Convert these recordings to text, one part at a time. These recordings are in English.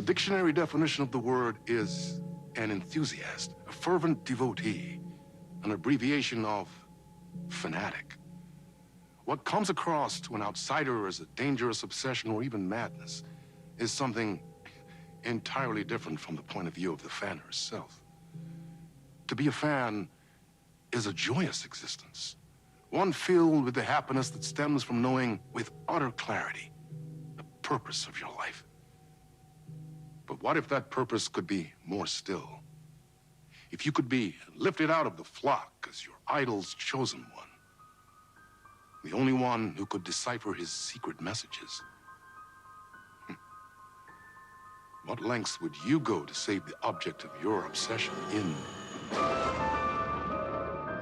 The dictionary definition of the word is an enthusiast, a fervent devotee, an abbreviation of fanatic. What comes across to an outsider as a dangerous obsession or even madness is something entirely different from the point of view of the fan herself. To be a fan is a joyous existence, one filled with the happiness that stems from knowing with utter clarity the purpose of your life. But what if that purpose could be more still? If you could be lifted out of the flock as your idol's chosen one, the only one who could decipher his secret messages. What lengths would you go to save the object of your obsession in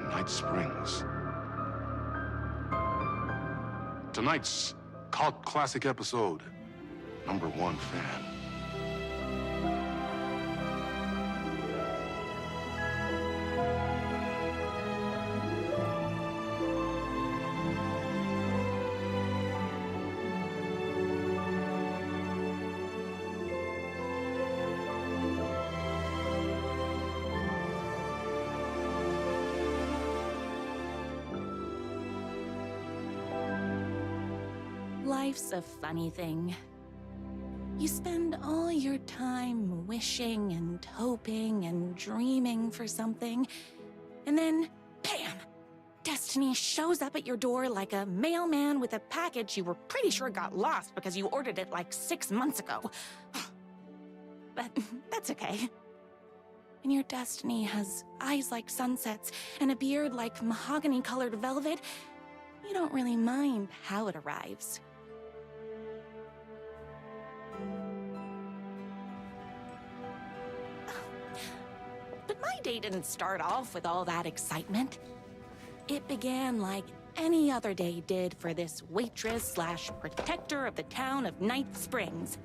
Night Springs? Tonight's cult classic episode, #1 fan. Life's a funny thing. You spend all your time wishing and hoping and dreaming for something, and then, bam! Destiny shows up at your door like a mailman with a package you were pretty sure got lost because you ordered it like 6 months ago. But that's okay. When your destiny has eyes like sunsets and a beard like mahogany-colored velvet, you don't really mind how it arrives. But my day didn't start off with all that excitement. It began like any other day did for this waitress/protector of the town of Night Springs.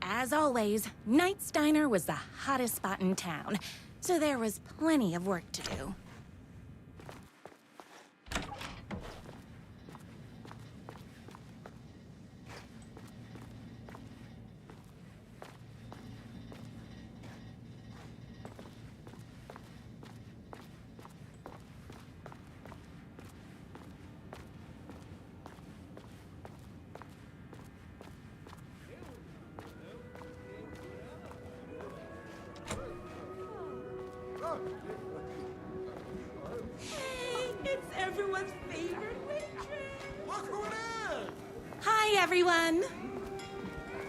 As always, Night's Diner was the hottest spot in town, so there was plenty of work to do. Hey, it's everyone's favorite waitress. Look who it is! Hi, everyone!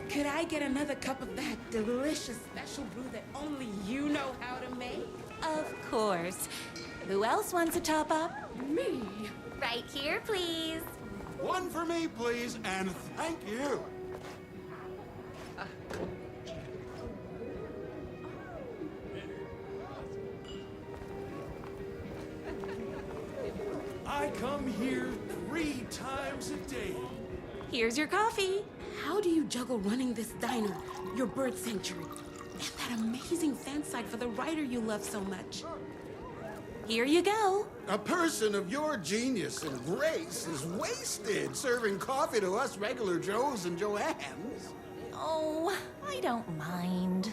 Could I get another cup of that delicious special brew that only you know how to make? Of course. Who else wants a top-up? Me? Right here, please. One for me, please, and thank you. I come here 3 times a day. Here's your coffee. How do you juggle running this diner, your bird sanctuary, and that amazing fan site for the writer you love so much? Here you go. A person of your genius and grace is wasted serving coffee to us regular Joes and Joannes. Oh, I don't mind.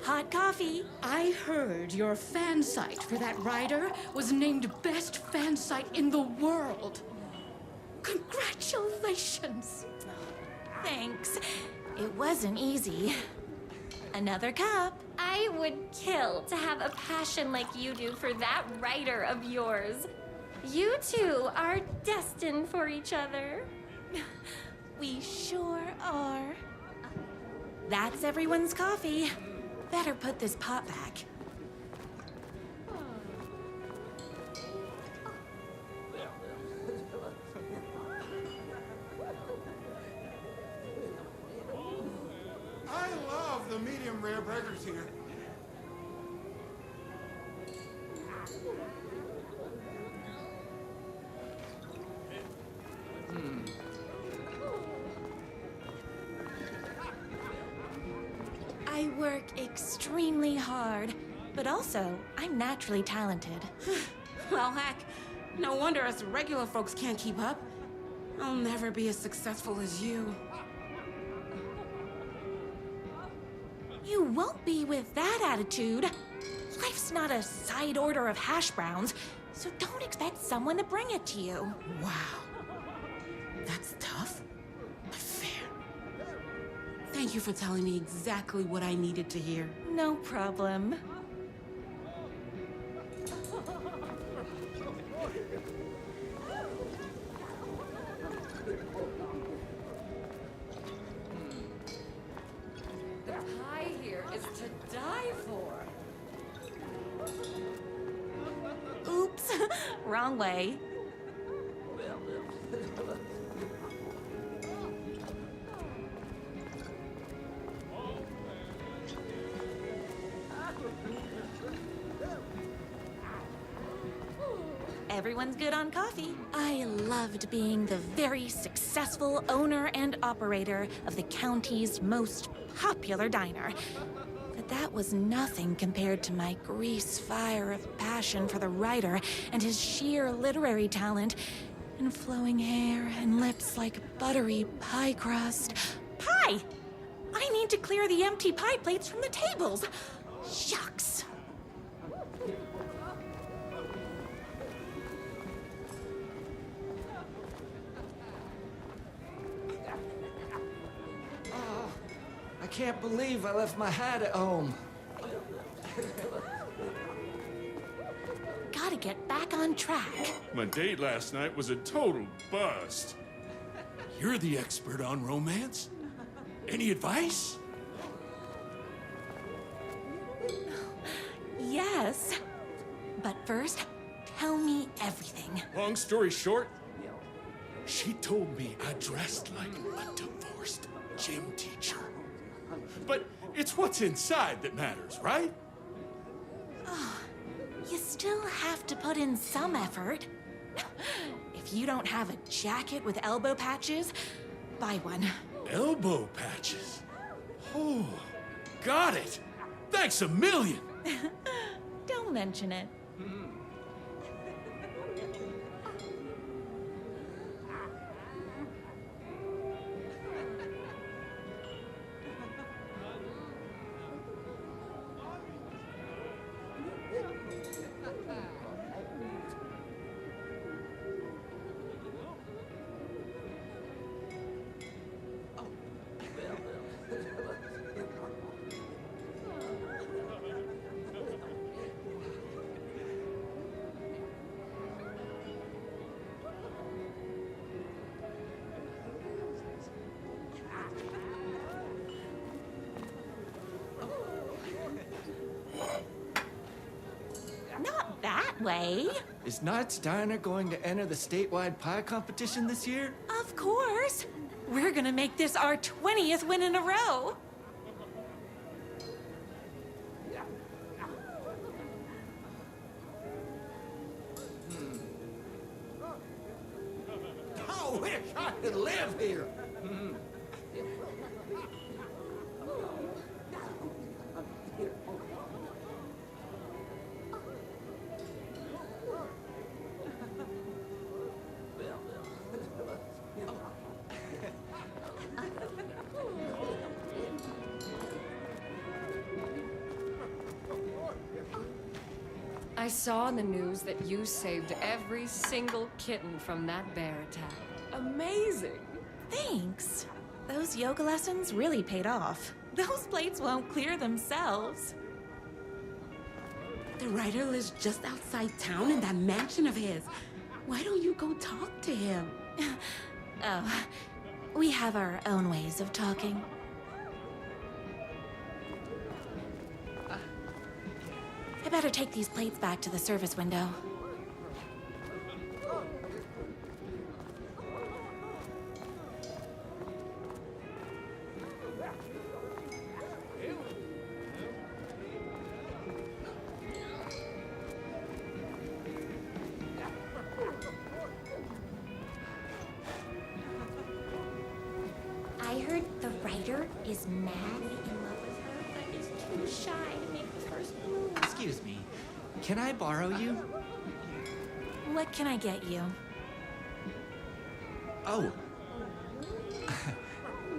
Hot coffee. I heard your fan site for that writer was named best fan site in the world. Congratulations. Thanks. It wasn't easy. Another cup. I would kill to have a passion like you do for that writer of yours. You two are destined for each other. We sure are. That's everyone's coffee. Better put this pot back. I love the medium rare burgers here. I work extremely hard, but also I'm naturally talented. Well, heck, no wonder us regular folks can't keep up. I'll never be as successful as you. You won't be with that attitude. Life's not a side order of hash browns, so don't expect someone to bring it to you. Wow. That's tough, but fair. Thank you for telling me exactly what I needed to hear. No problem. The pie here is to die for. Oops, wrong way. Everyone's good on coffee. I loved being the very successful owner and operator of the county's most popular diner. But that was nothing compared to my grease fire of passion for the writer and his sheer literary talent and flowing hair and lips like buttery pie crust. Pie! I need to clear the empty pie plates from the tables. Shucks. I can't believe I left my hat at home. Gotta get back on track. My date last night was a total bust. You're the expert on romance. Any advice? Yes. But first, tell me everything. Long story short, she told me I dressed like a divorced gym teacher. But it's what's inside that matters, right? You still have to put in some effort. If you don't have a jacket with elbow patches, buy one. Elbow patches. Oh, got it. Thanks a million. Don't mention it. Not that way. Is Knight's Diner going to enter the statewide pie competition this year? Of course. We're gonna make this our 20th win in a row. I wish I could live here. I saw in the news that you saved every single kitten from that bear attack. Amazing! Thanks. Those yoga lessons really paid off. Those plates won't clear themselves. The writer lives just outside town in that mansion of his. Why don't you go talk to him? Oh, we have our own ways of talking. I better take these plates back to the service window. I heard the writer is madly in love with her, but too shy to make the first move. Excuse me. Can I borrow you? What can I get you? Oh.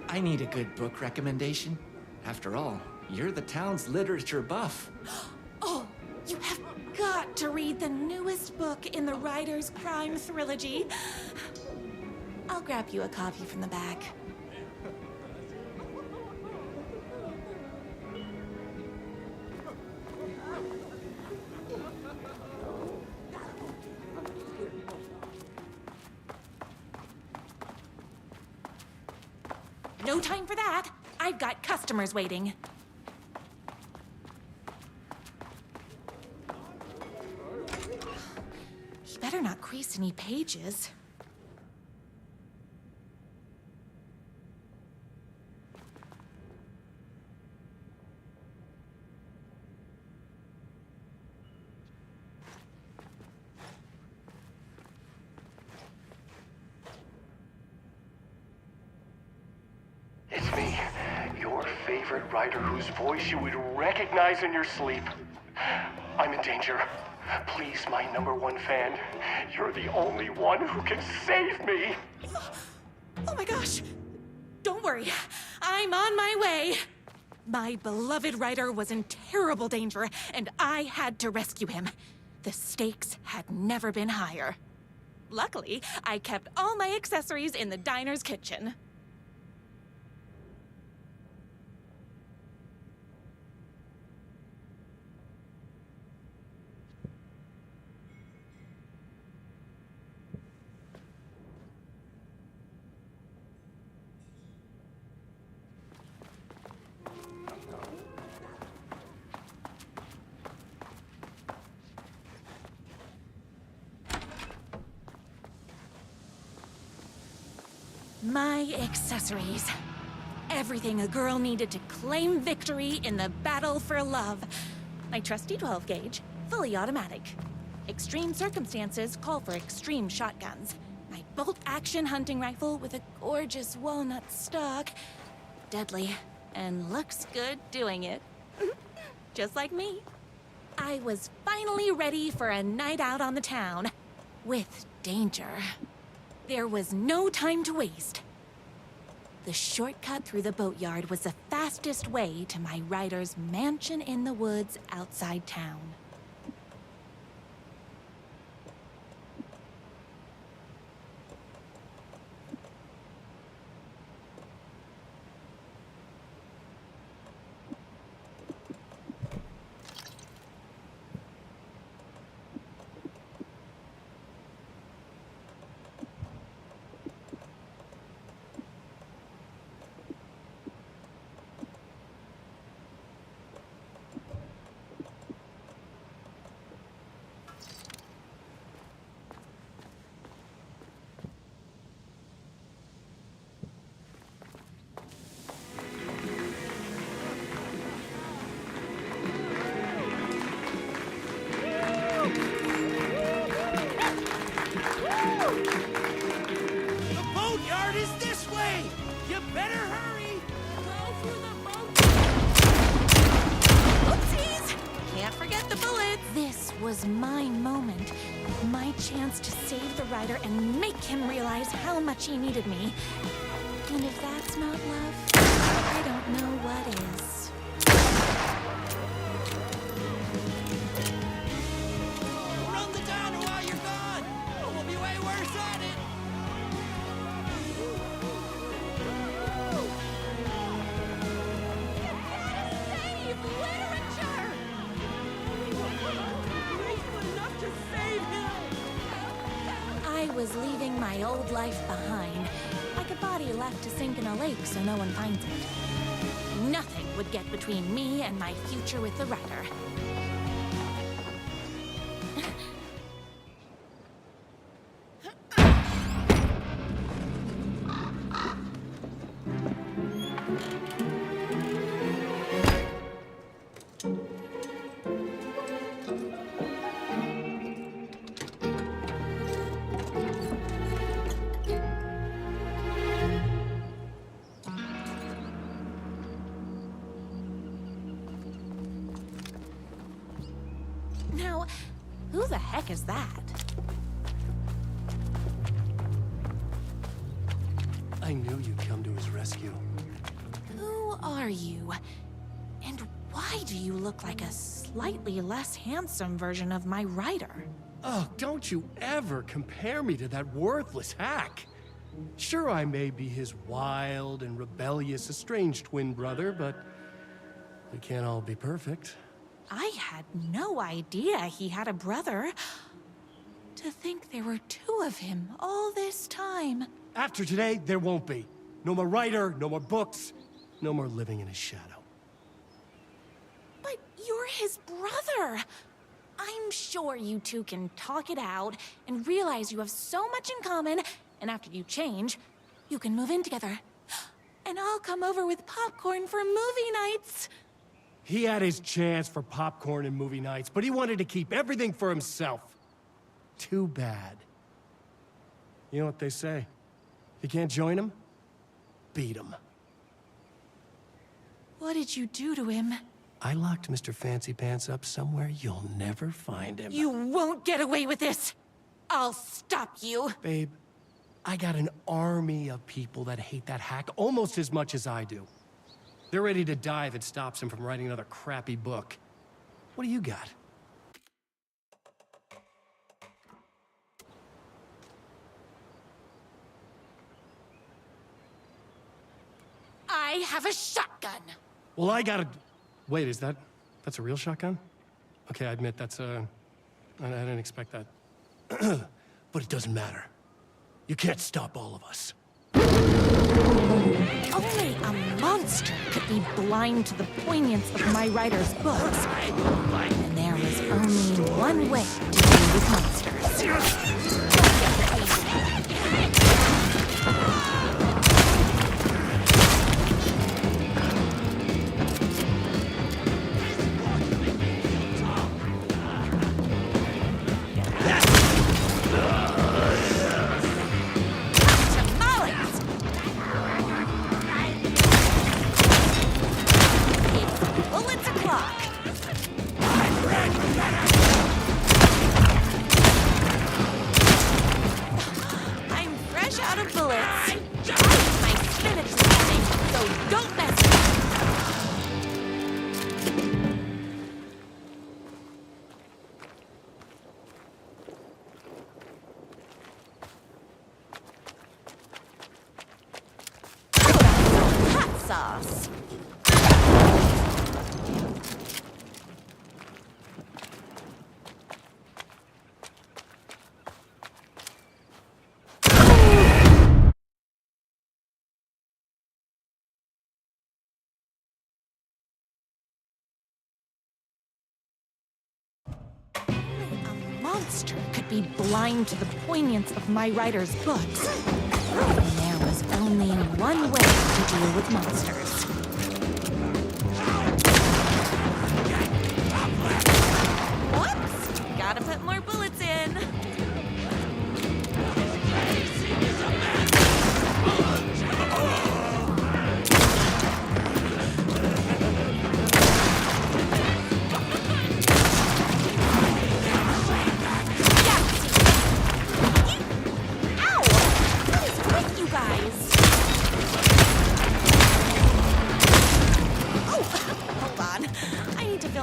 I need a good book recommendation. After all, you're the town's literature buff. Oh, you have got to read the newest book in the Writer's Crime Trilogy. I'll grab you a copy from the back. No time for that. I've got customers waiting. He better not crease any pages. It's me, your favorite writer whose voice you would recognize in your sleep. I'm in danger. Please, my #1 fan, you're the only one who can save me. Oh my gosh! Don't worry, I'm on my way. My beloved writer was in terrible danger, and I had to rescue him. The stakes had never been higher. Luckily, I kept all my accessories in the diner's kitchen. My accessories. Everything a girl needed to claim victory in the battle for love. My trusty 12 gauge, fully automatic. Extreme circumstances call for extreme shotguns. My bolt-action hunting rifle with a gorgeous walnut stock. Deadly, and looks good doing it. Just like me. I was finally ready for a night out on the town. With danger. There was no time to waste. The shortcut through the boatyard was the fastest way to my writer's mansion in the woods outside town. The boatyard is this way! You better hurry! Go through the boat. Oopsies! Can't forget the bullets. This was my moment. My chance to save the writer and make him realize how much he needed me. And if that's not love, I don't know what is. Run the diner while you're gone! Or we'll be way worse at it! Save literature! Enough to save him! I was leaving my old life behind, like a body left to sink in a lake so no one finds it. Nothing would get between me and my future with the writer. the heck is that? I knew you'd come to his rescue. Who are you? And why do you look like a slightly less handsome version of my writer? Oh, don't you ever compare me to that worthless hack. Sure, I may be his wild and rebellious estranged twin brother, but we can't all be perfect. I had no idea he had a brother. To think there were two of him all this time. After today, there won't be. No more writer, no more books, no more living in his shadow. But you're his brother. I'm sure you two can talk it out and realize you have so much in common, and after you change, you can move in together. And I'll come over with popcorn for movie nights. He had his chance for popcorn and movie nights, but he wanted to keep everything for himself. Too bad. You know what they say? If you can't join him, beat him. What did you do to him? I locked Mr. Fancy Pants up somewhere you'll never find him. You won't get away with this. I'll stop you. Babe, I got an army of people that hate that hack almost as much as I do. They're ready to die if it stops him from writing another crappy book. What do you got? I have a shotgun. Well, I got a... Wait, that's a real shotgun? Okay, I admit that's I didn't expect that. But it doesn't matter. You can't stop all of us. Only a monster could be blind to the poignance of my writer's books. And there was only one way to deal with monsters. Sauce. A monster could be blind to the poignance of my writer's books. And there was only one way to deal with monsters. Whoops! Gotta put more bullets in.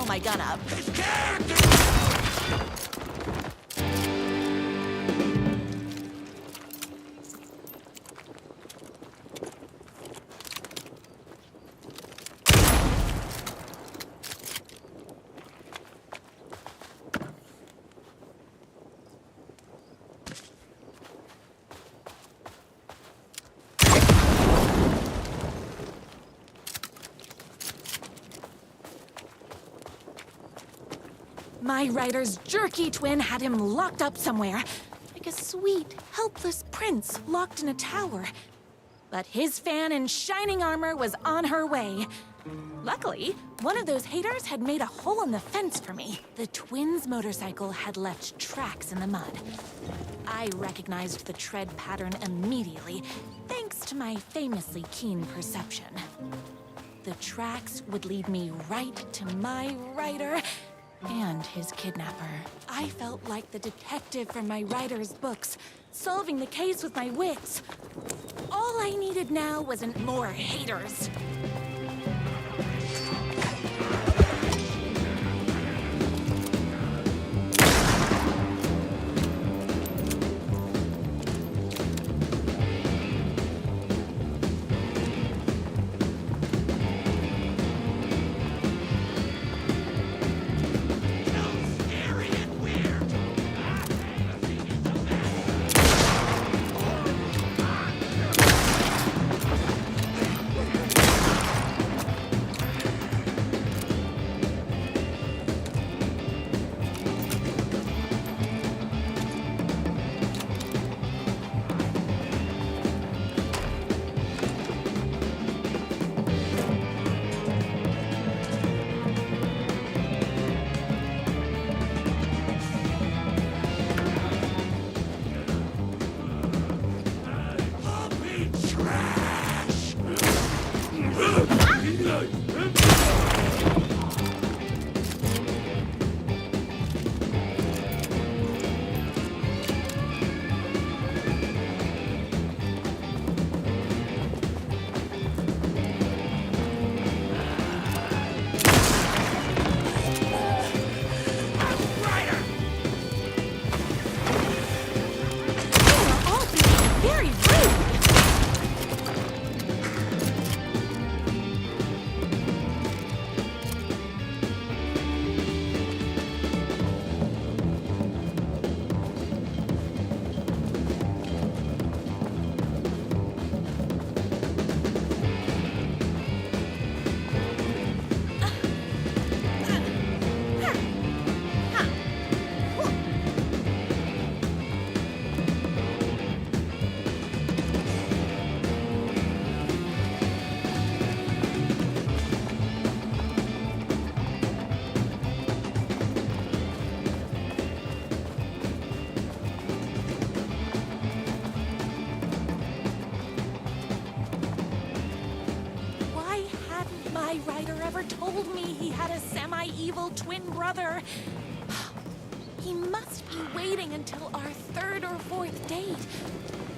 My gun up. My writer's jerky twin had him locked up somewhere, like a sweet, helpless prince locked in a tower. But his fan in shining armor was on her way. Luckily, one of those haters had made a hole in the fence for me. The twins' motorcycle had left tracks in the mud. I recognized the tread pattern immediately, thanks to my famously keen perception. The tracks would lead me right to my writer, and his kidnapper. I felt like the detective from my writer's books, solving the case with my wits. All I needed now wasn't more haters. Told me he had a semi-evil twin brother. He must be waiting until our third or fourth date,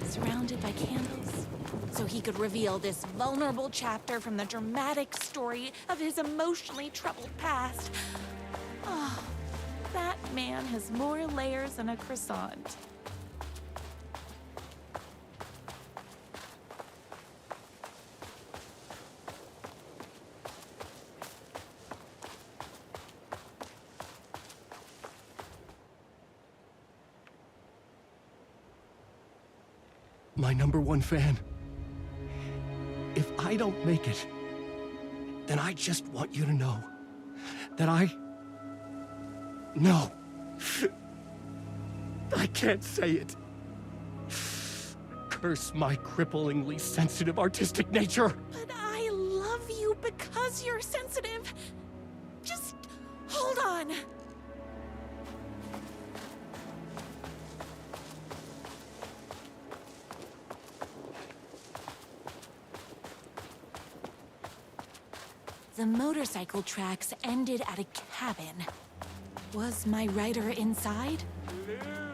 surrounded by candles, so he could reveal this vulnerable chapter from the dramatic story of his emotionally troubled past. Oh, that man has more layers than a croissant. My #1 fan. If I don't make it, then I just want you to know that No. I can't say it. Curse my cripplingly sensitive artistic nature. But I love you because you're sensitive. Just hold on. The motorcycle tracks ended at a cabin. Was my writer inside? Hello?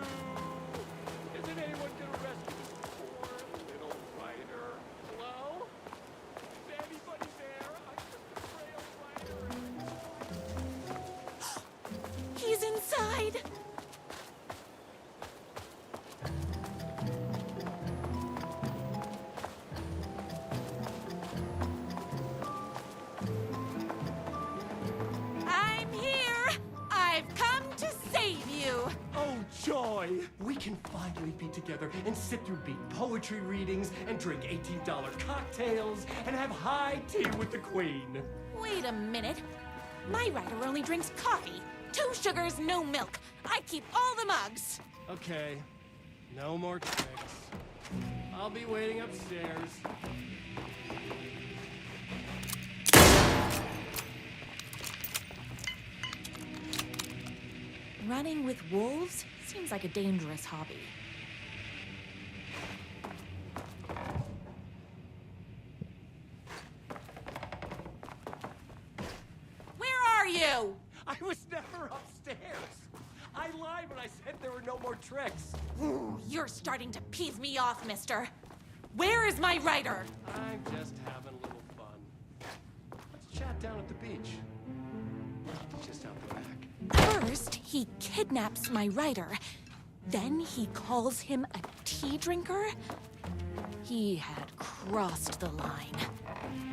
Isn't anyone gonna rescue this poor little writer? Hello? Is anybody there? I'm just a frail writer. He's inside. I'm here. I've come to save you. Oh, joy! We can finally be together and sit through beat poetry readings and drink $18 cocktails and have high tea with the Queen. Wait a minute. My writer only drinks coffee. 2 sugars, no milk. I keep all the mugs. Okay, no more tricks. I'll be waiting upstairs. Running with wolves seems like a dangerous hobby. Where are you? I was never upstairs. I lied when I said there were no more tricks. Ooh, you're starting to piss me off, mister. Where is my writer? I'm just having a little fun. Let's chat down at the beach. Just out the back. First, he kidnaps my writer. Then he calls him a tea drinker. He had crossed the line.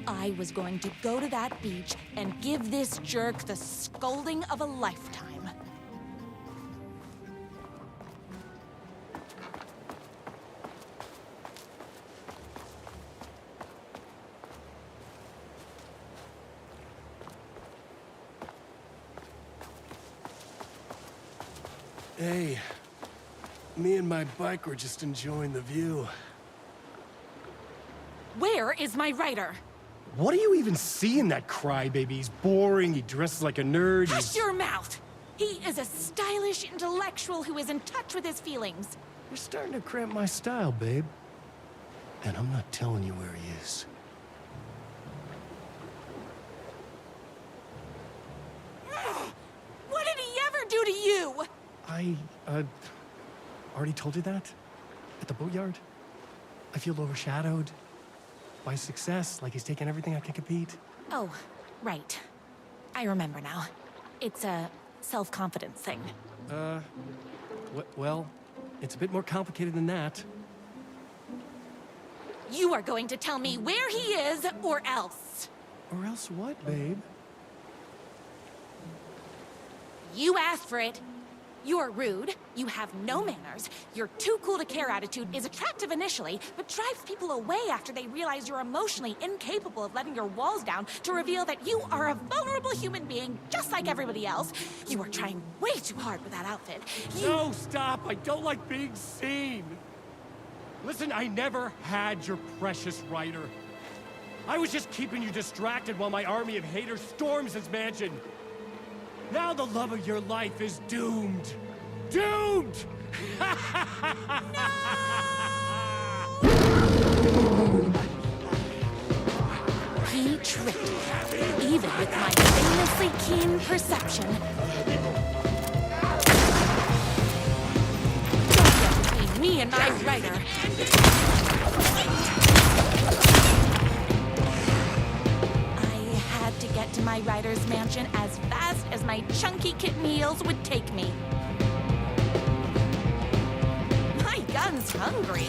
I was going to go to that beach and give this jerk the scolding of a lifetime. Hey, me and my bike were just enjoying the view. Where is my writer? What do you even see in that crybaby? He's boring, he dresses like a nerd. Hush your mouth! He is a stylish intellectual who is in touch with his feelings. You're starting to cramp my style, babe. And I'm not telling you where he is. What did he ever do to you? I, already told you that? At the boatyard? I feel overshadowed by success, like he's taken everything I can compete. Oh, right. I remember now. It's a self-confidence thing. Well, it's a bit more complicated than that. You are going to tell me where he is, or else. Or else what, babe? You asked for it. You're rude, you have no manners, your too cool to care attitude is attractive initially, but drives people away after they realize you're emotionally incapable of letting your walls down to reveal that you are a vulnerable human being just like everybody else. You are trying way too hard with that outfit. No, stop! I don't like being seen! Listen, I never had your precious writer. I was just keeping you distracted while my army of haters storms his mansion. Now the love of your life is doomed. Doomed! He tricked me, even with my famously keen perception. Don't get between me and my writer. I had to get to my writer's mansion as fast as my chunky kitten heels would take me. My gun's hungry.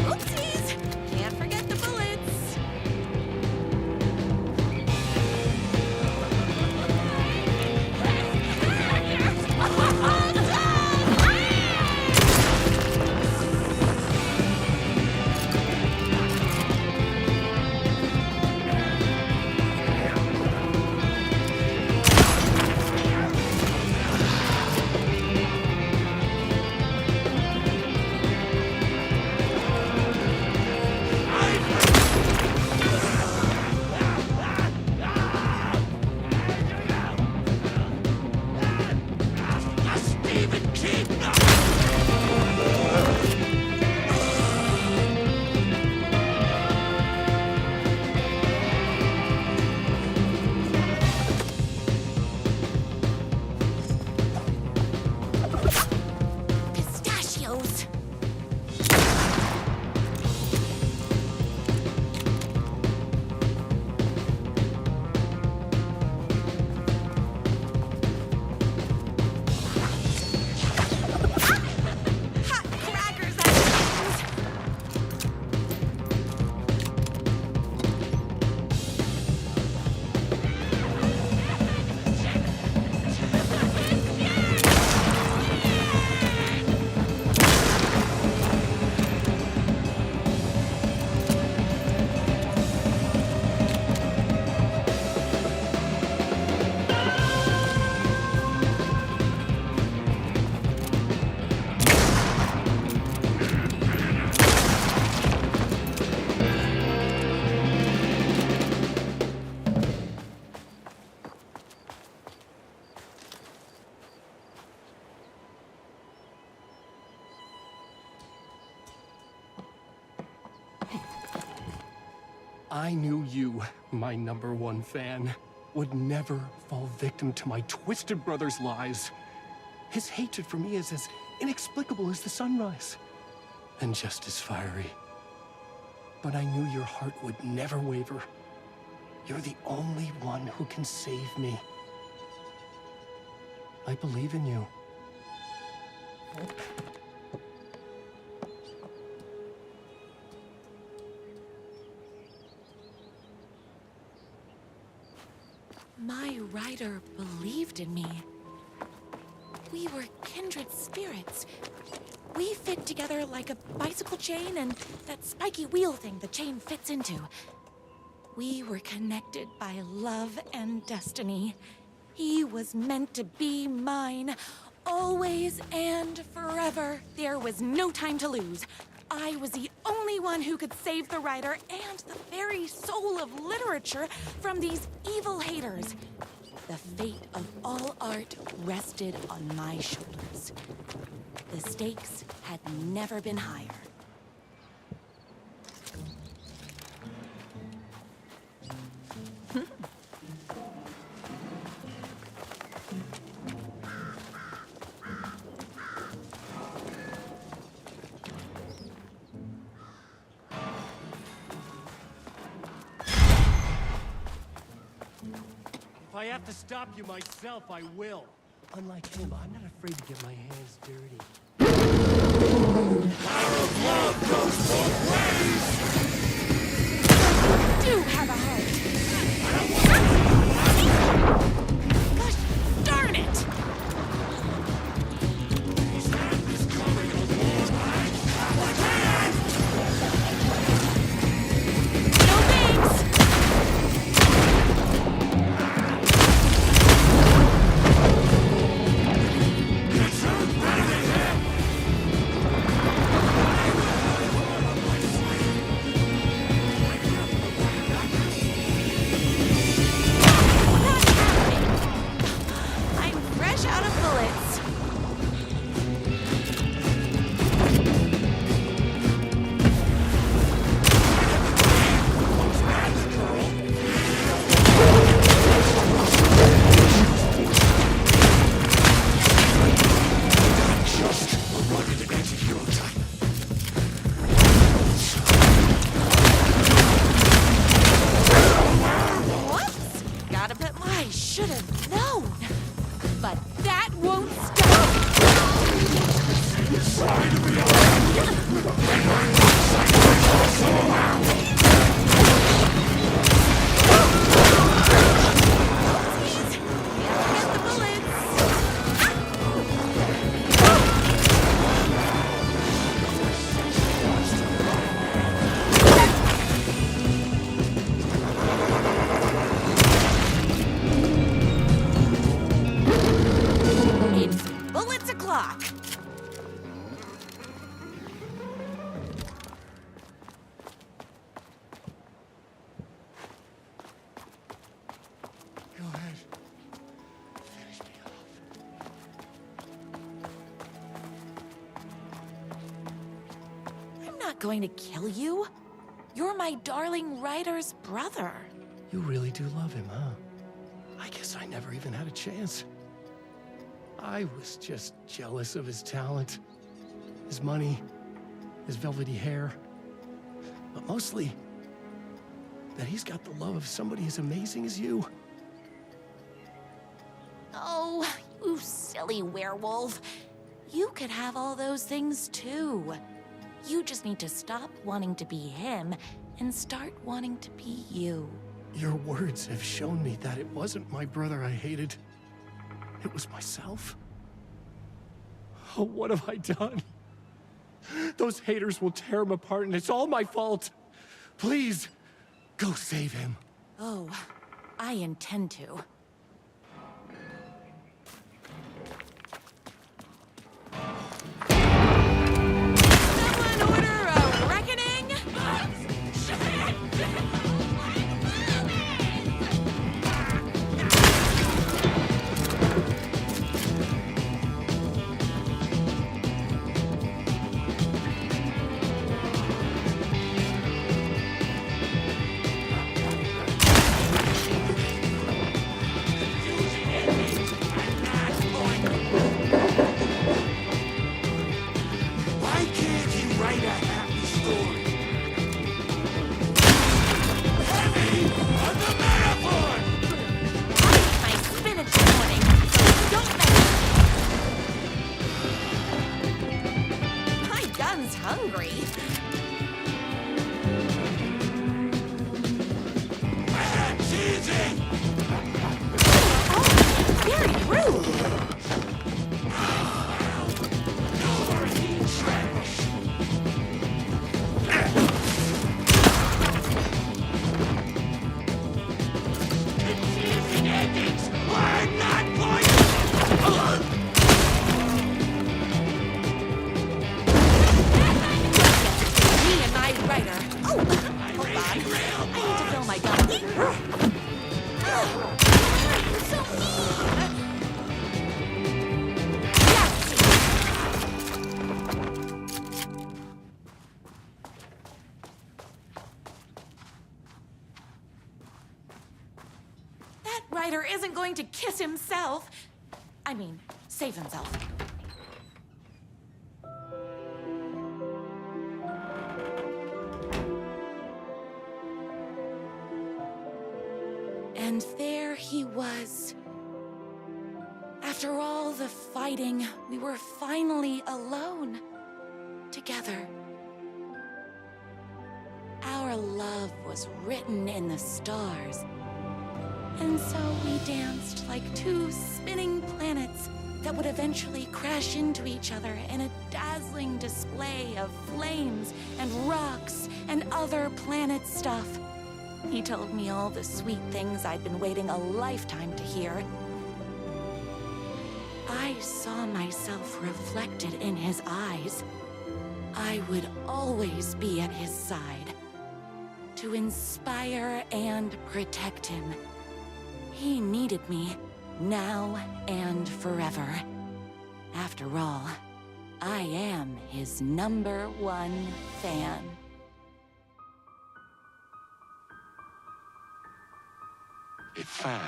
Oopsies! Can't forget the bullets. I knew you, my #1 fan, would never fall victim to my twisted brother's lies. His hatred for me is as inexplicable as the sunrise, and just as fiery. But I knew your heart would never waver. You're the only one who can save me. I believe in you. My writer believed in me. We were kindred spirits. We fit together like a bicycle chain and that spiky wheel thing the chain fits into. We were connected by love and destiny. He was meant to be mine, always and forever. There was no time to lose. I was the only one who could save the writer and the very soul of literature from these evil haters. The fate of all art rested on my shoulders. The stakes had never been higher. If I have to stop you myself, I will. Unlike him, I'm not afraid to get my hands dirty. Do have a heart. Gosh darn it! No thanks! I'm fresh out of bullets. Whoops! Gotta put I should have known. But that won't stop. Oopsies. Gotta get the bullets. It's bullets o'clock. Go ahead. Finish me off. I'm not going to kill you. You're my darling writer's brother. You really do love him, huh? I guess I never even had a chance. I was just jealous of his talent, his money, his velvety hair. But mostly, that he's got the love of somebody as amazing as you. Oh, you silly werewolf. You could have all those things too. You just need to stop wanting to be him and start wanting to be you. Your words have shown me that it wasn't my brother I hated. It was myself. Oh, what have I done? Those haters will tear him apart, and it's all my fault. Please, go save him. Oh, I intend to. Someone order a reckoning? he's hungry. Oh, very rude. Ryder isn't going to kiss himself. I mean, save himself. And there he was. After all the fighting, we were finally alone. Together. Our love was written in the stars. And so we danced like two spinning planets that would eventually crash into each other in a dazzling display of flames and rocks and other planet stuff. He told me all the sweet things I'd been waiting a lifetime to hear. I saw myself reflected in his eyes. I would always be at his side, to inspire and protect him. He needed me, now and forever. After all, I am his #1 fan. A fan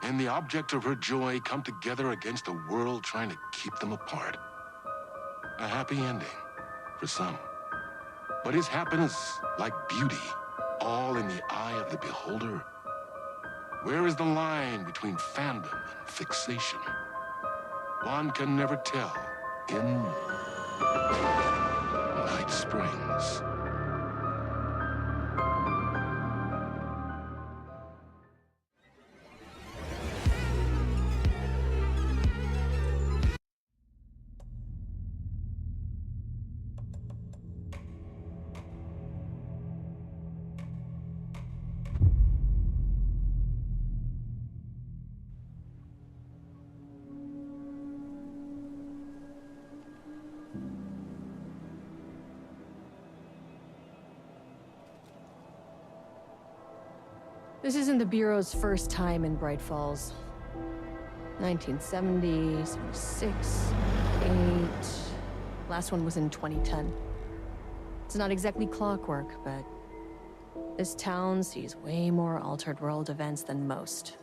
and the object of her joy come together against a world trying to keep them apart. A happy ending for some. But is happiness, like beauty, all in the eye of the beholder? Where is the line between fandom and fixation? One can never tell in Night Springs. This isn't the Bureau's first time in Bright Falls. 1970, 76, 8... Last one was in 2010. It's not exactly clockwork, but this town sees way more altered world events than most.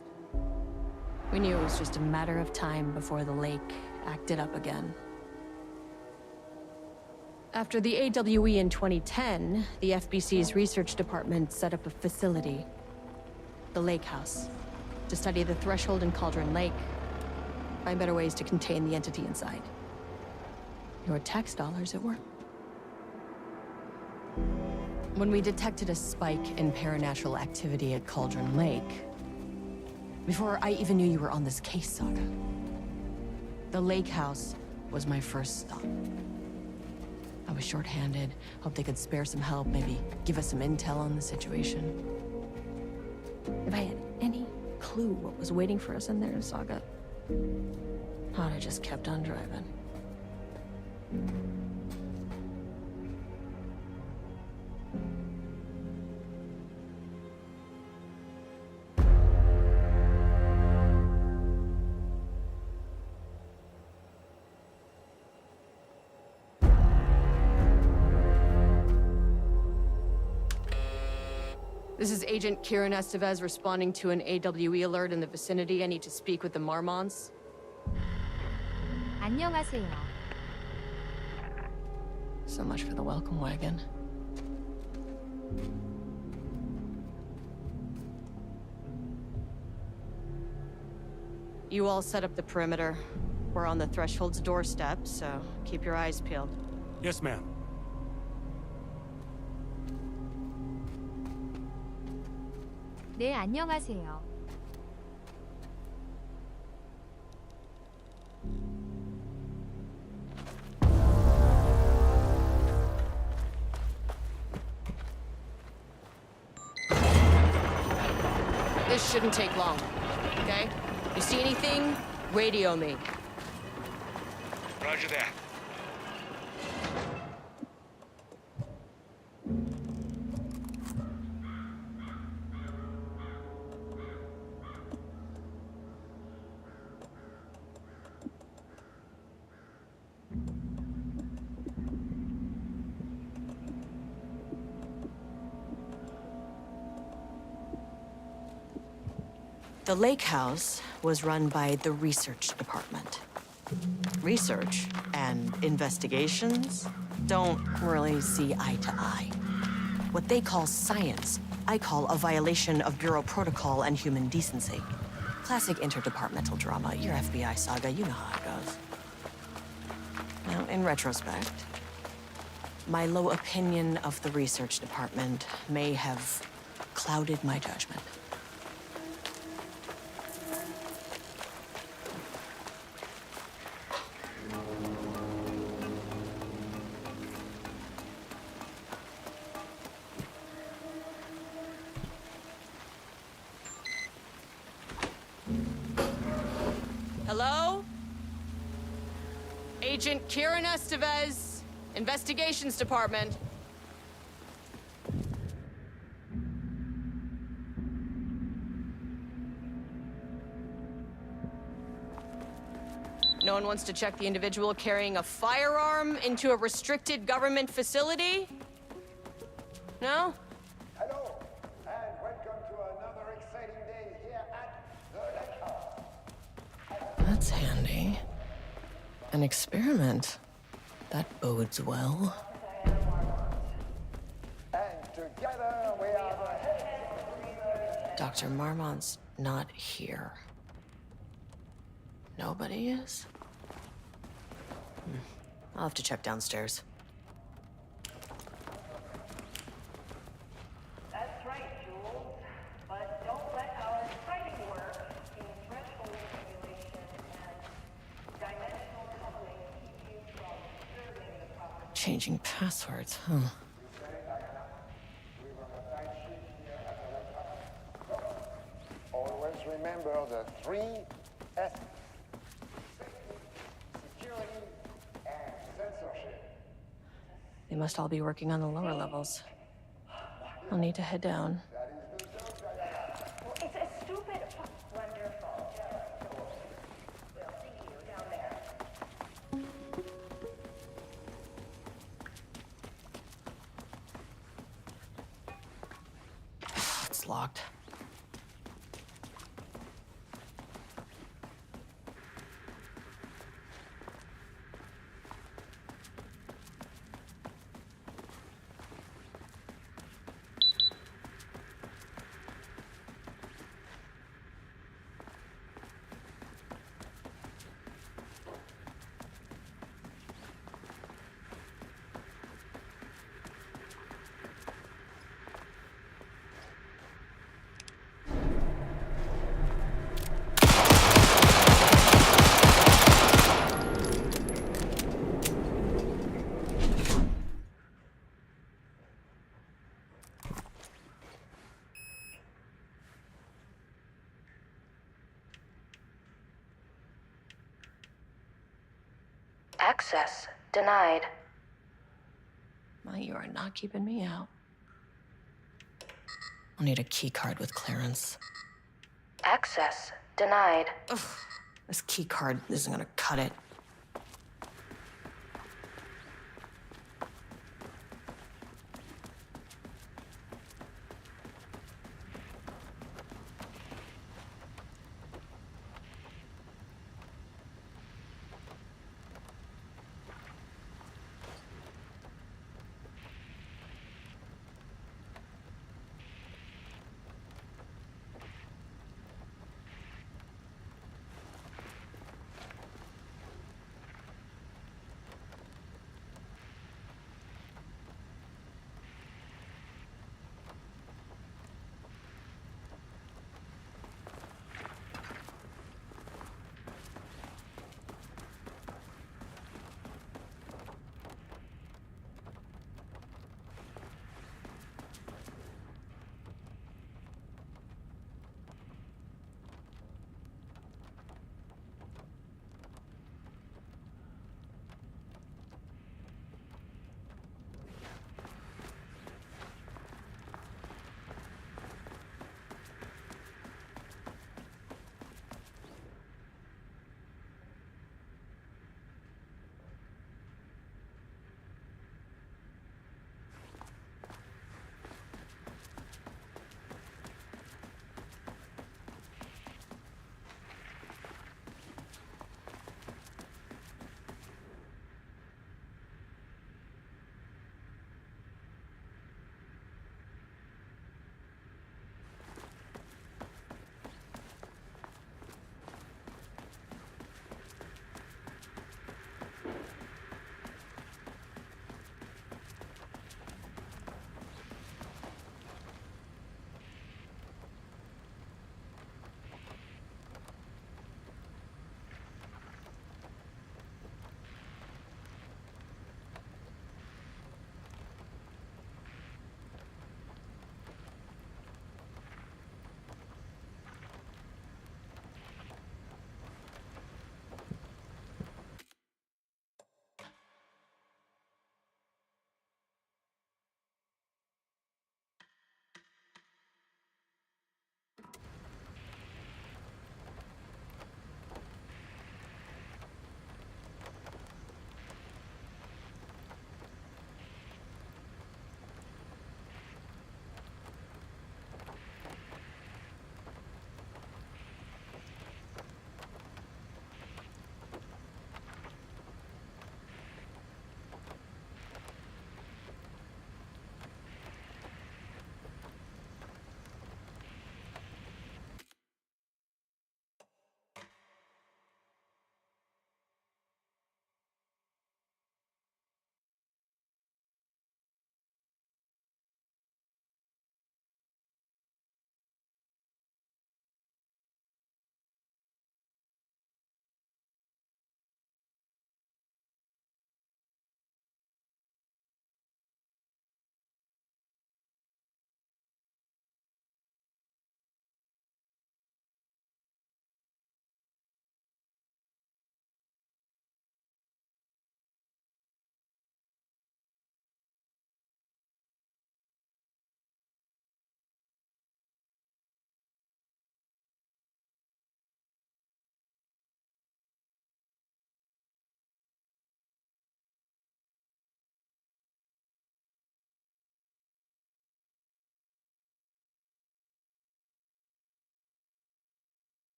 We knew it was just a matter of time before the lake acted up again. After the AWE in 2010, the FBC's research department set up a facility, the Lake House, to study the threshold in Cauldron Lake, find better ways to contain the entity inside. Your tax dollars at work. When we detected a spike in paranatural activity at Cauldron Lake, before I even knew you were on this case, Saga, the Lake House was my first stop. I was short-handed, hoped they could spare some help, maybe give us some intel on the situation. If I had any clue what was waiting for us in there, Saga, I'd have just kept on driving. This is Agent Kieran Estevez responding to an AWE alert in the vicinity. I need to speak with the Marmons. 안녕하세요. So much for the welcome wagon. You all set up the perimeter. We're on the Threshold's doorstep, so keep your eyes peeled. Yes, ma'am. 네, 안녕하세요. This shouldn't take long, okay? You see anything? Radio me. Roger that. The lake house was run by the research department. Research and investigations don't really see eye to eye. What they call science, I call a violation of Bureau protocol and human decency. Classic interdepartmental drama, your FBI saga, you know how it goes. Now, in retrospect, my low opinion of the research department may have clouded my judgment. Hello? Agent Kieran Estevez, Investigations Department. No one wants to check the individual carrying a firearm into a restricted government facility? No? Hello, and welcome to another exciting day here at the Lake House. That's handy. An experiment. That bodes well. And together we are the heads. Dr. Marmont's not here. Nobody is? I'll have to check downstairs. That's right, Jules. But don't let our exciting work in threshold simulation and dimensional coupling keep you from observing the proper. Changing passwords, huh? Always remember the 3 S. Security and censorship. They must all be working on the lower levels. I'll need to head down. Well, it's a stupid. Wonderful. We'll see you down there. It's locked. Access denied. Well, you are not keeping me out. I'll need a key card with clearance. Access denied. Ugh, this key card isn't gonna cut it.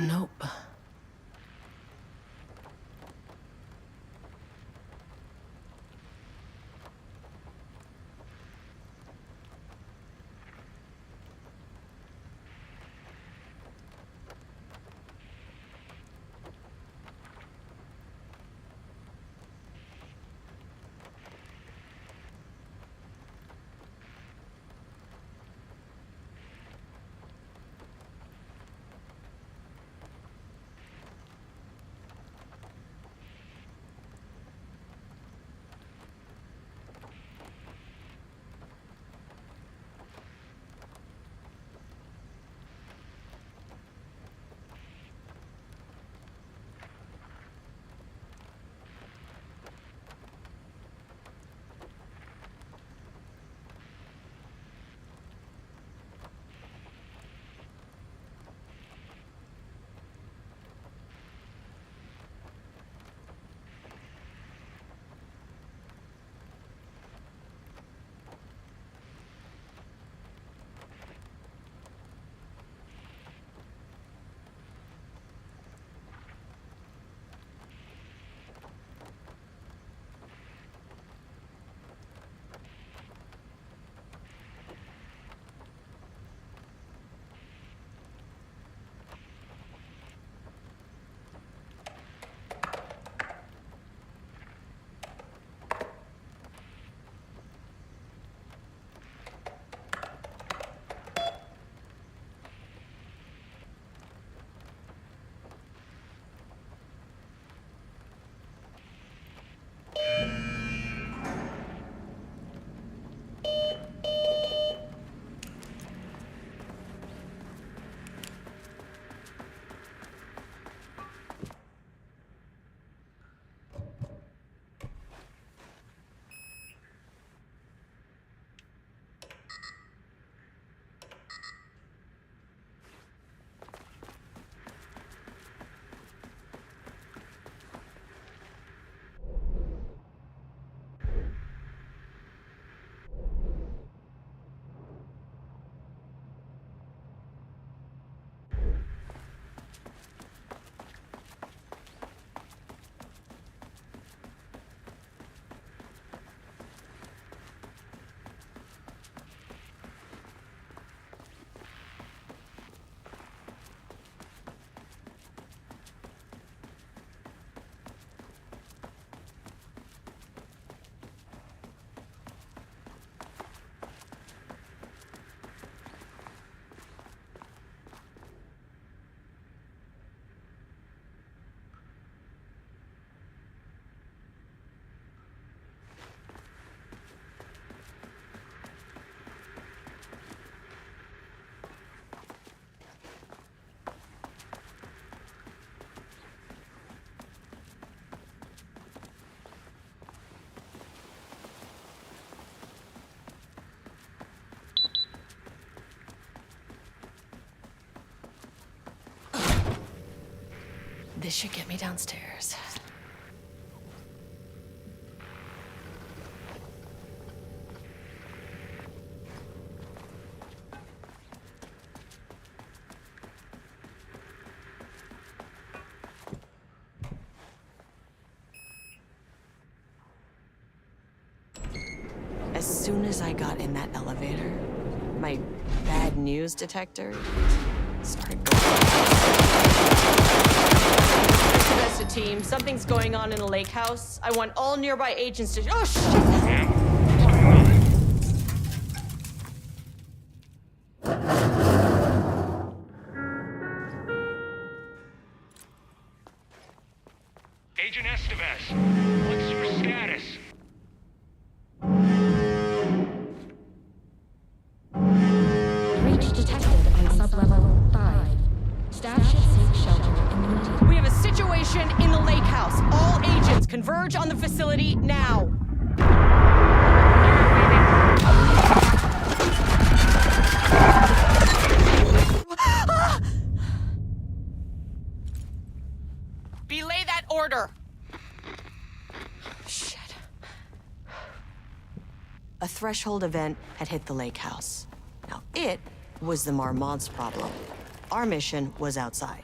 Nope. This should get me downstairs. As soon as I got in that elevator, my bad news detector started going. That's a team. Something's going on in the lake house. I want all nearby agents to. Oh shit! Agent Estevez, what's your status? Breach detected on sublevel 5. Staff should seek shelter immediately. We have a situation in the lake house. All agents converge on the facility now. Belay that order. Shit. A threshold event had hit the lake house. Now it was the Marmont's problem. Our mission was outside.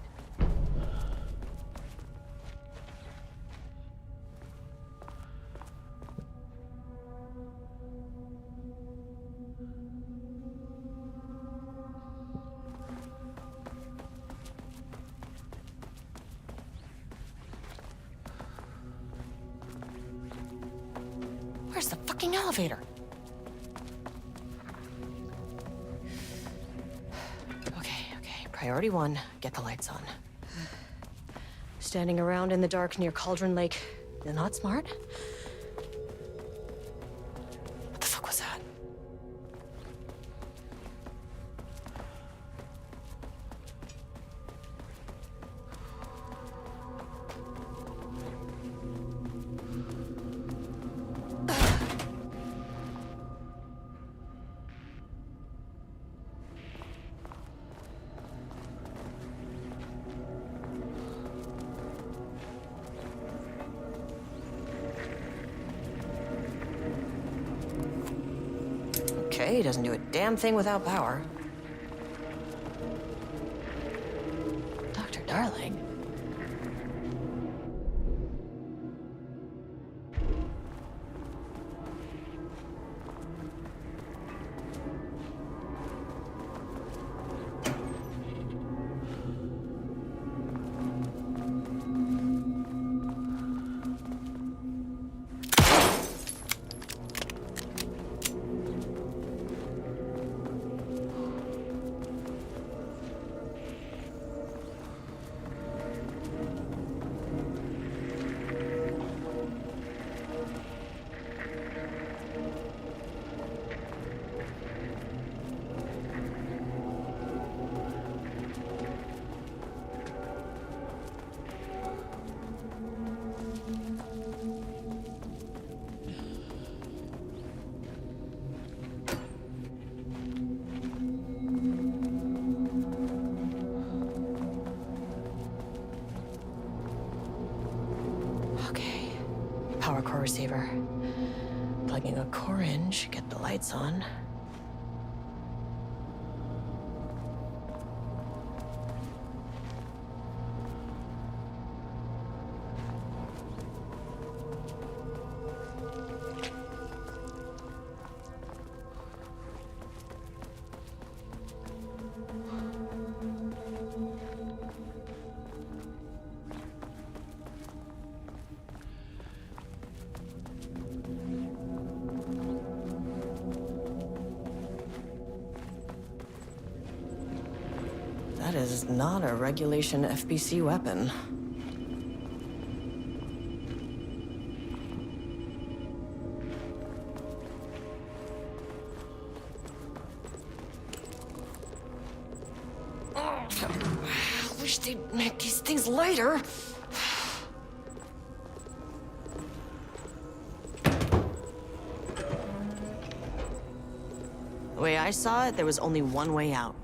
Where's the fucking elevator? Okay. Priority 1, get the lights on. Standing around in the dark near Cauldron Lake is not smart. What the fuck was that? Okay, he doesn't do a damn thing without power. Dr. Darling? Power core receiver. Plugging a core in should get the lights on. That is not a regulation FBC weapon. I wish they'd make these things lighter. The way I saw it, there was only one way out.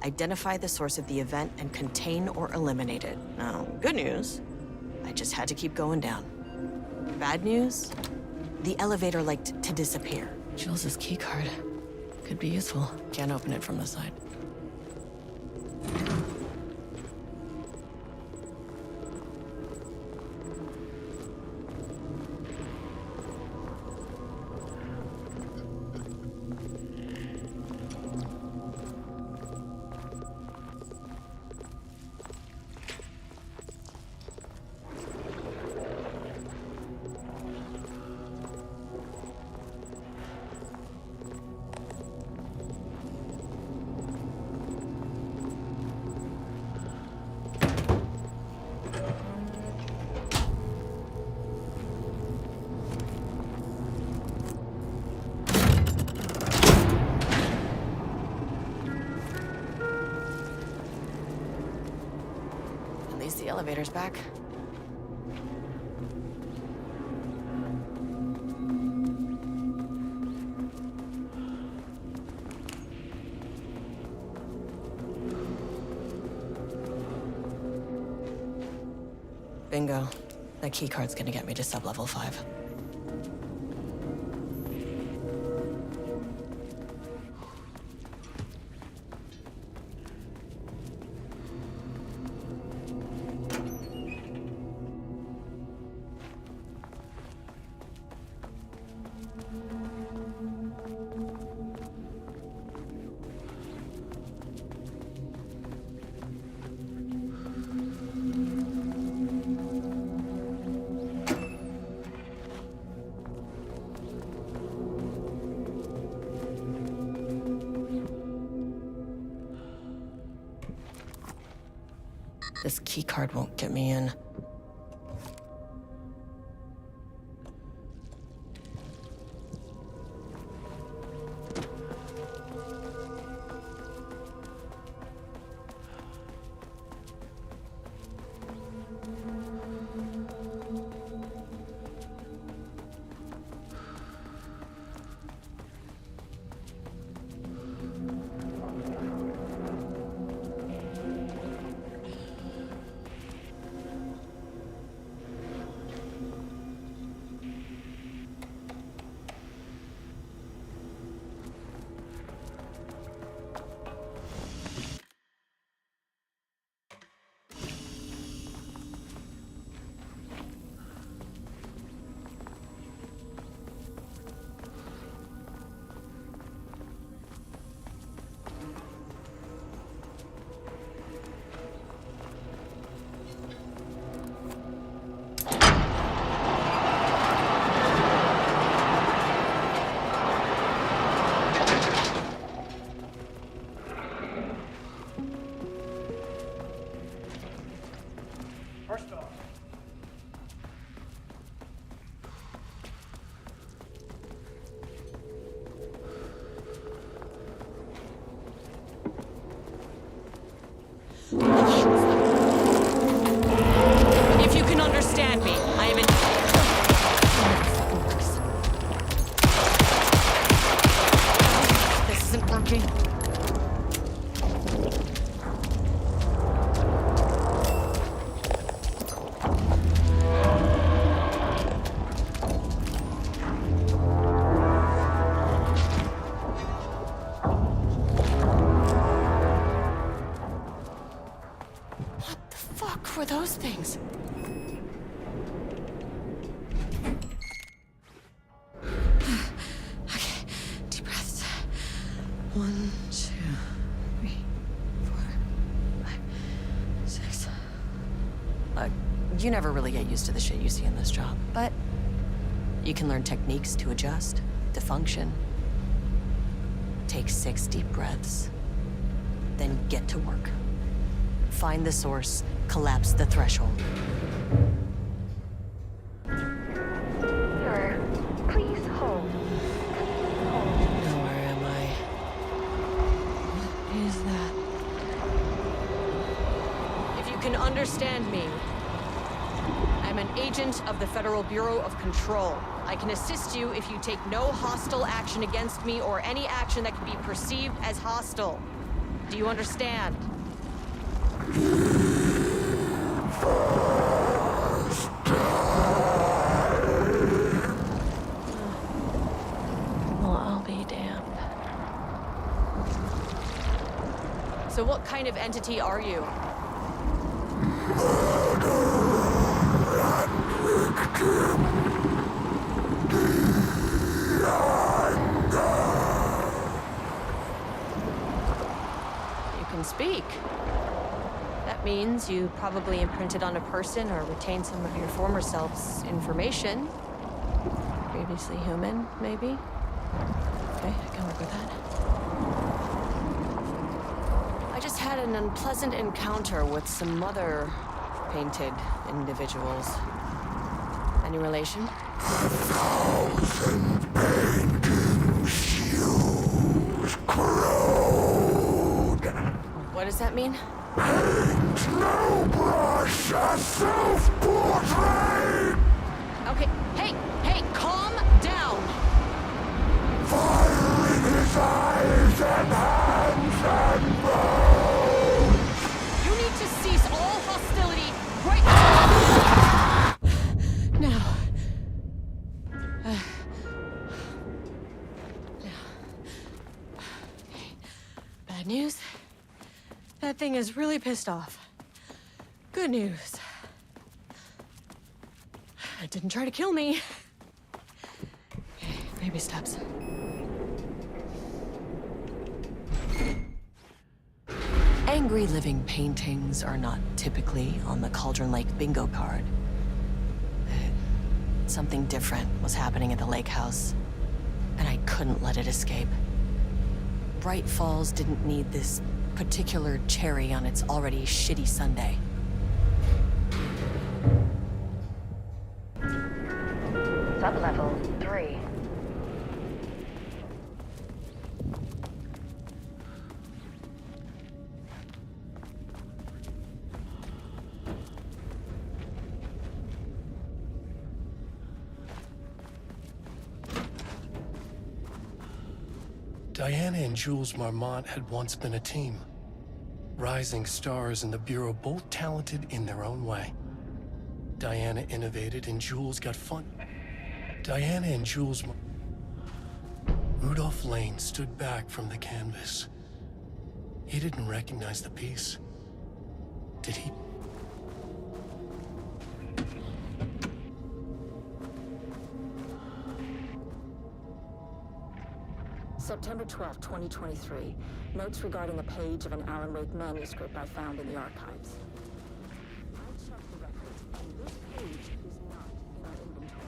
Identify the source of the event and contain or eliminate it. Now, good news, I just had to keep going down. Bad news, the elevator liked to disappear. Jules' keycard. Could be useful. Can't open it from the side. The elevator's back. Bingo. That keycard's gonna get me to sub-level 5. This keycard won't get me in. First off, If you can understand me, I am in... This isn't working. What were those things? Okay, deep breaths. 1, 2, 3, 4, 5, 6. You never really get used to the shit you see in this job, but you can learn techniques to adjust, to function. Take 6 deep breaths, then get to work. Find the source, collapse the threshold. Sir, please hold. Now where am I? What is that? If you can understand me, I'm an agent of the Federal Bureau of Control. I can assist you if you take no hostile action against me or any action that can be perceived as hostile. Do you understand? Well, I'll be damned. So what kind of entity are you? You can speak. That means you probably imprinted on a person or retained some of your former self's information. Previously human, maybe? Okay, I can work with that. I just had an unpleasant encounter with some other painted individuals. Any relation? 1,000 paintings use crude. What does that mean? Paint no brush, a self-portrait. Okay, hey, calm down. Firing his eyes and hands and bones. You need to cease all hostility right now. Bad news. That thing is really pissed off. Good news. It didn't try to kill me. Okay, baby steps. Angry living paintings are not typically on the Cauldron Lake bingo card. Something different was happening at the lake house, and I couldn't let it escape. Bright Falls didn't need this particular cherry on its already shitty sundae. Sublevel 3. Diana and Jules Marmont had once been a team. Rising stars in the Bureau, both talented in their own way. Diana innovated and Jules got fun. Diana and Jules... Rudolph Lane stood back from the canvas. He didn't recognize the piece. Did he? September 12, 2023. Notes regarding a page of an Alan Wake manuscript I found in the archives. I checked the records, and this page is not in our inventory.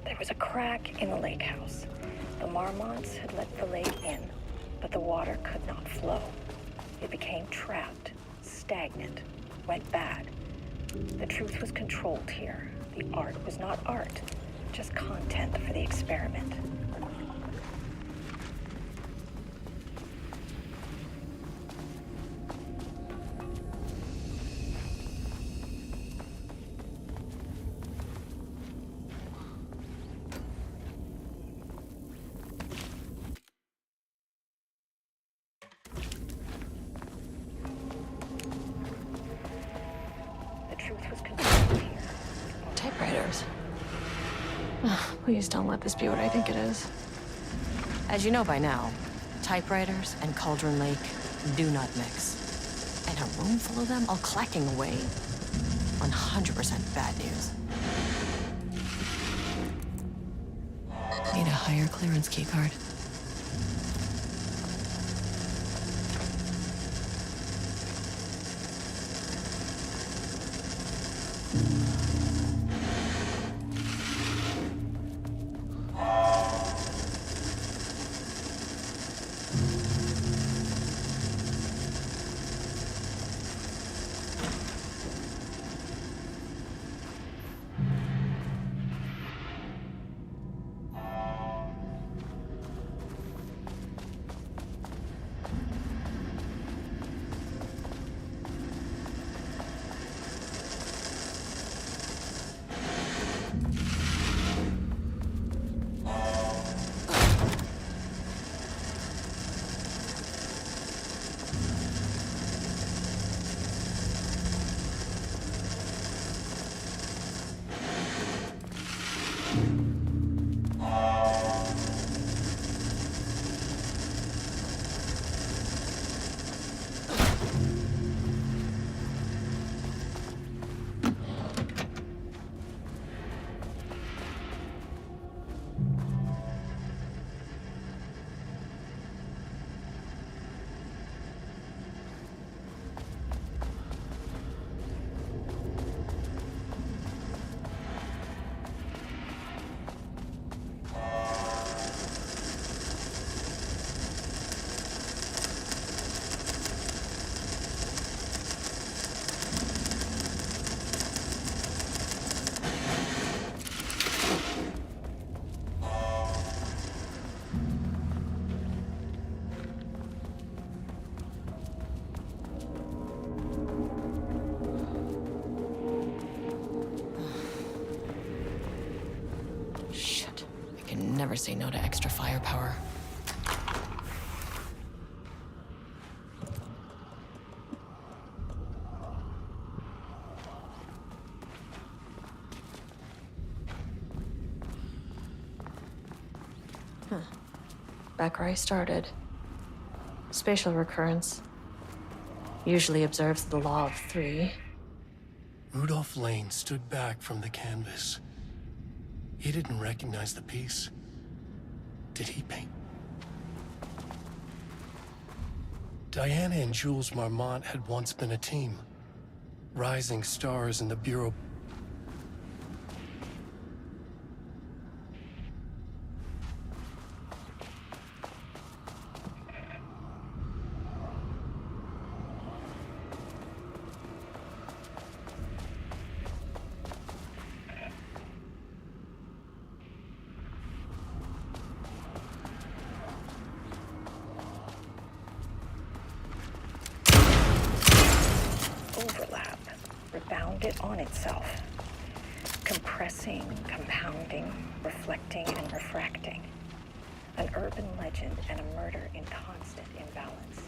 There was a crack in the lake house. The Marmonts had let the lake in, but the water could not flow. It became trapped, stagnant, went bad. The truth was controlled here. The art was not art, just content for the experiment. Typewriters. Please don't let this be what I think it is. As you know by now, typewriters and Cauldron Lake do not mix. And a room full of them all clacking away. 100% bad news. Need a higher clearance keycard. Never say no to extra firepower. Back where I started. Spatial recurrence. Usually observes the law of 3. Rudolph Lane stood back from the canvas. He didn't recognize the piece. Did he paint? Diana and Jules Marmont had once been a team. Rising stars in the Bureau. Overlap, rebounded on itself, compressing, compounding, reflecting, and refracting. An urban legend and a murder in constant imbalance.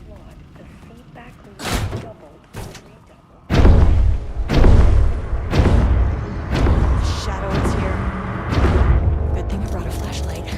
Flawed, the feedback loop doubled and redoubled. Shadow is here. Good thing I brought a flashlight.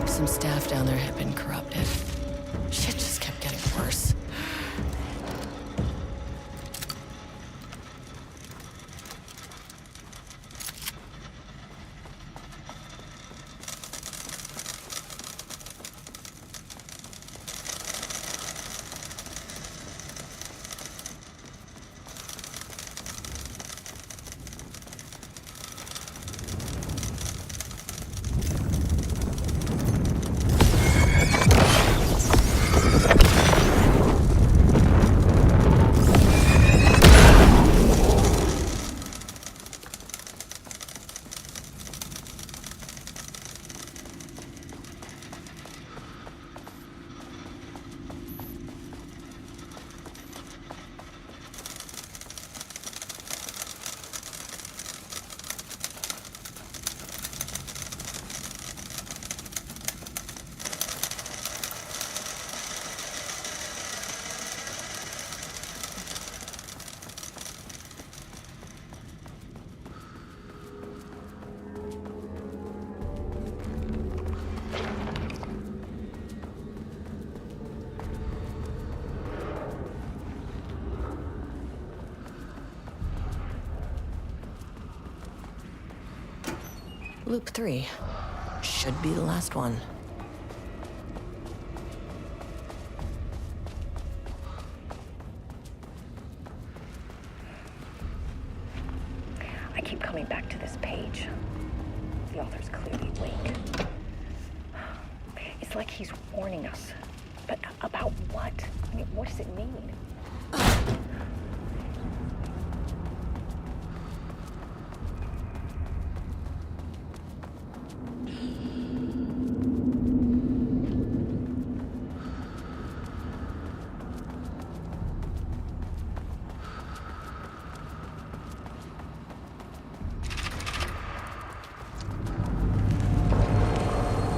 Some staff down there had been corrupted. Shit just kept getting worse. Loop 3. Should be the last one. I keep coming back to this page. The author's clearly awake. It's like he's warning us. But about what? I mean, what does it mean?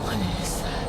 What is that?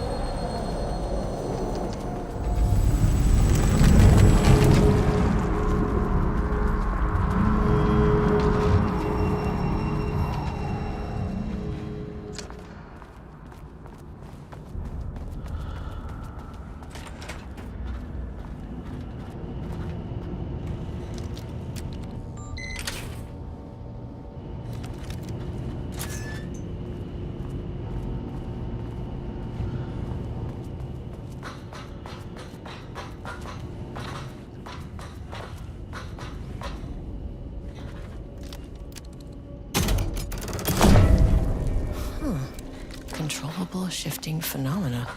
uncontrollable shifting phenomena.